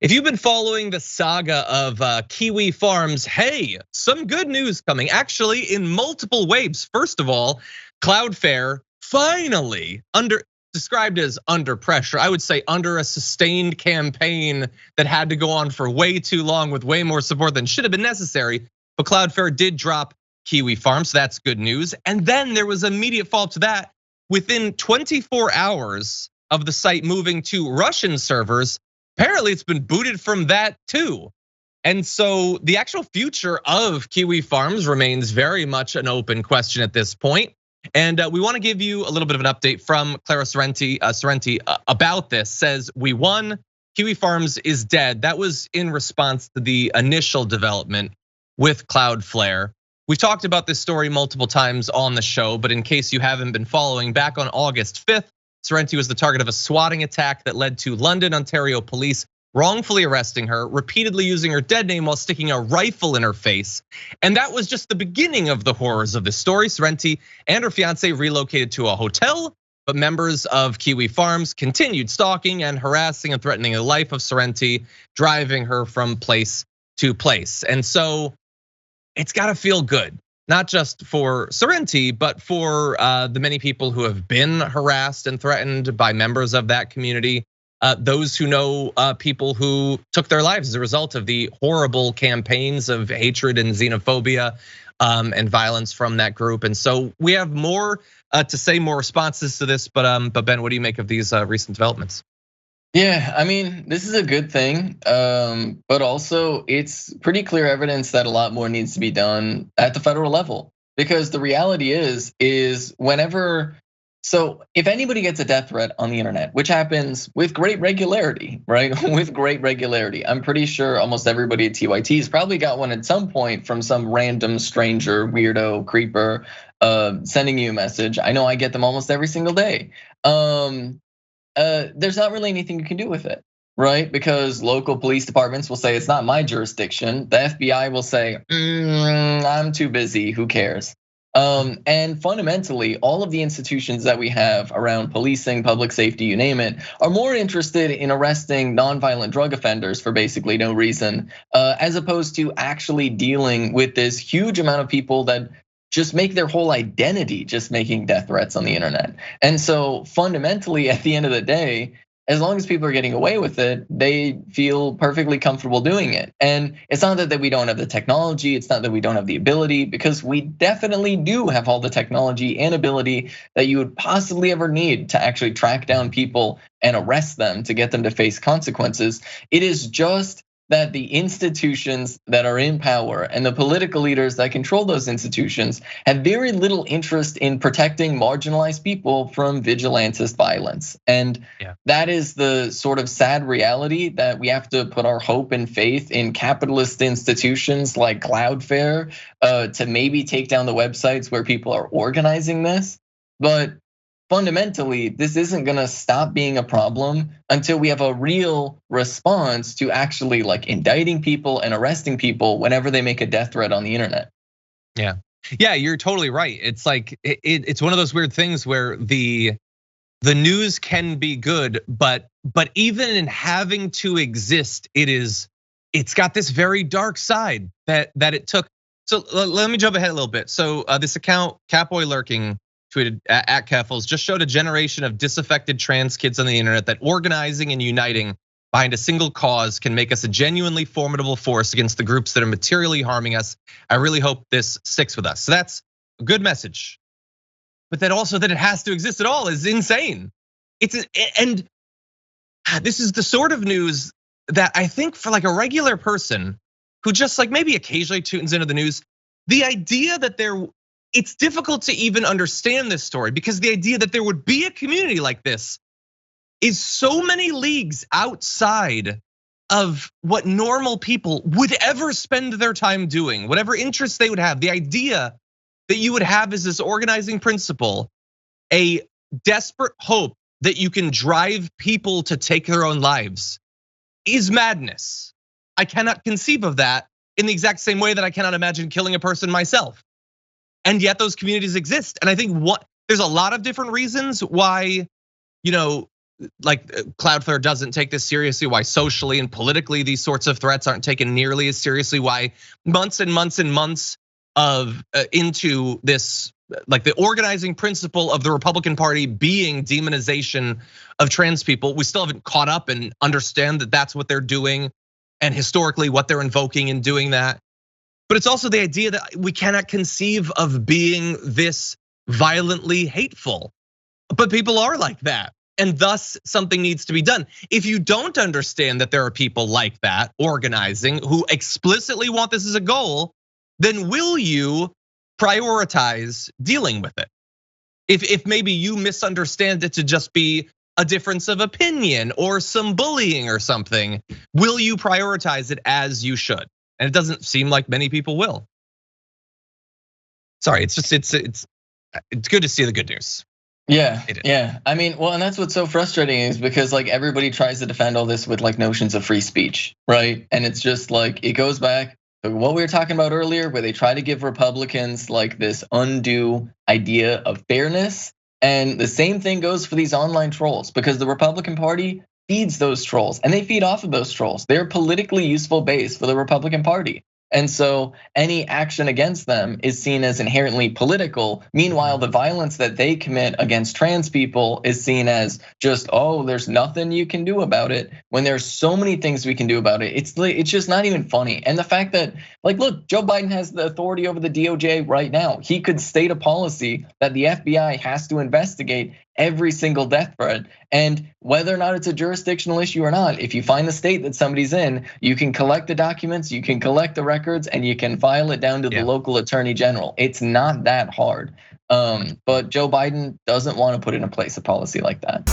If you've been following the saga of Kiwi Farms, hey, some good news coming. Actually, in multiple waves. First of all, Cloudflare finally described as under pressure. I would say under a sustained campaign that had to go on for way too long with way more support than should have been necessary. But Cloudflare did drop Kiwi Farms, so that's good news. And then there was immediate follow-up to that. Within 24 hours of the site moving to Russian servers, apparently it's been booted from that too. And so the actual future of Kiwi Farms remains very much an open question at this point. And we want to give you a little bit of an update from Clara Sorrenti about this. Says, we won, Kiwi Farms is dead. That was in response to the initial development with Cloudflare. We've talked about this story multiple times on the show, but in case you haven't been following, back on August 5th, Sorrenti was the target of a swatting attack that led to London, Ontario police wrongfully arresting her, repeatedly using her dead name while sticking a rifle in her face. And that was just the beginning of the horrors of this story. Sorrenti and her fiance relocated to a hotel, but members of Kiwi Farms continued stalking and harassing and threatening the life of Sorrenti, driving her from place to place. And so it's gotta feel good. Not just for Sorrenti, but for the many people who have been harassed and threatened by members of that community. Those who know people who took their lives as a result of the horrible campaigns of hatred and xenophobia and violence from that group. And so we have more to say, more responses to this. But Ben, what do you make of these recent developments? Yeah, I mean, this is a good thing, but also it's pretty clear evidence that a lot more needs to be done at the federal level. Because the reality is whenever, so if anybody gets a death threat on the internet, which happens with great regularity, right? With great regularity. I'm pretty sure almost everybody at TYT has probably got one at some point from some random stranger, weirdo, creeper, sending you a message. I know I get them almost every single day. There's not really anything you can do with it, right? Because local police departments will say it's not my jurisdiction. The FBI will say, I'm too busy, who cares? And fundamentally, all of the institutions that we have around policing, public safety, you name it, are more interested in arresting nonviolent drug offenders for basically no reason, as opposed to actually dealing with this huge amount of people that just make their whole identity just making death threats on the internet. And so fundamentally, at the end of the day, as long as people are getting away with it, they feel perfectly comfortable doing it. And it's not that we don't have the technology, it's not that we don't have the ability, because we definitely do have all the technology and ability that you would possibly ever need to actually track down people and arrest them to get them to face consequences. It is just that the institutions that are in power and the political leaders that control those institutions have very little interest in protecting marginalized people from vigilantist violence. And that is the sort of sad reality that we have to put our hope and faith in capitalist institutions like Cloudflare to maybe take down the websites where people are organizing this. But fundamentally, this isn't gonna stop being a problem until we have a real response to actually like indicting people and arresting people whenever they make a death threat on the internet. Yeah, you're totally right. It's like it's one of those weird things where the news can be good, but even in having to exist, it's got this very dark side that it took. So let me jump ahead a little bit. So this account, Catboy Lurking, tweeted at Keffels, just showed a generation of disaffected trans kids on the internet that organizing and uniting behind a single cause can make us a genuinely formidable force against the groups that are materially harming us. I really hope this sticks with us. So that's a good message. But then also that it has to exist at all is insane. And this is the sort of news that I think for like a regular person who just like maybe occasionally tunes into the news, the idea that it's difficult to even understand this story because the idea that there would be a community like this is so many leagues outside of what normal people would ever spend their time doing, whatever interests they would have. The idea that you would have as this organizing principle, a desperate hope that you can drive people to take their own lives is madness. I cannot conceive of that in the exact same way that I cannot imagine killing a person myself. And yet those communities exist. And I think there's a lot of different reasons why, like Cloudflare doesn't take this seriously, why socially and politically these sorts of threats aren't taken nearly as seriously, why months and months and months of into this, like the organizing principle of the Republican Party being demonization of trans people, we still haven't caught up and understand that that's what they're doing, and historically what they're invoking in doing that. But it's also the idea that we cannot conceive of being this violently hateful, but people are like that. And thus something needs to be done. If you don't understand that there are people like that organizing who explicitly want this as a goal, then will you prioritize dealing with it? If maybe you misunderstand it to just be a difference of opinion or some bullying or something, will you prioritize it as you should? And it doesn't seem like many people will. Sorry, it's just it's good to see the good news. Yeah. I mean, well, and that's what's so frustrating is because like everybody tries to defend all this with like notions of free speech, right? And it's just like it goes back to what we were talking about earlier, where they try to give Republicans like this undue idea of fairness. And the same thing goes for these online trolls, because the Republican Party feeds those trolls and they feed off of those trolls. They're a politically useful base for the Republican Party. And so any action against them is seen as inherently political. Meanwhile, the violence that they commit against trans people is seen as just, oh, there's nothing you can do about it, when there's so many things we can do about it. It's just not even funny. And the fact that, like, look, Joe Biden has the authority over the DOJ right now. He could state a policy that the FBI has to investigate every single death threat. And whether or not it's a jurisdictional issue or not, if you find the state that somebody's in, you can collect the documents, you can collect the records, and you can file it down to the local attorney general. It's not that hard. But Joe Biden doesn't want to put in place a policy like that.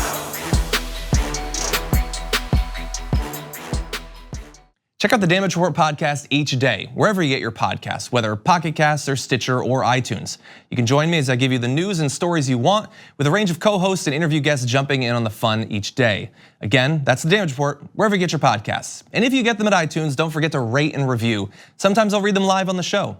Check out the Damage Report podcast each day, wherever you get your podcasts, whether Pocket Casts or Stitcher or iTunes. You can join me as I give you the news and stories you want, with a range of co-hosts and interview guests jumping in on the fun each day. Again, that's the Damage Report, wherever you get your podcasts. And if you get them at iTunes, don't forget to rate and review. Sometimes I'll read them live on the show.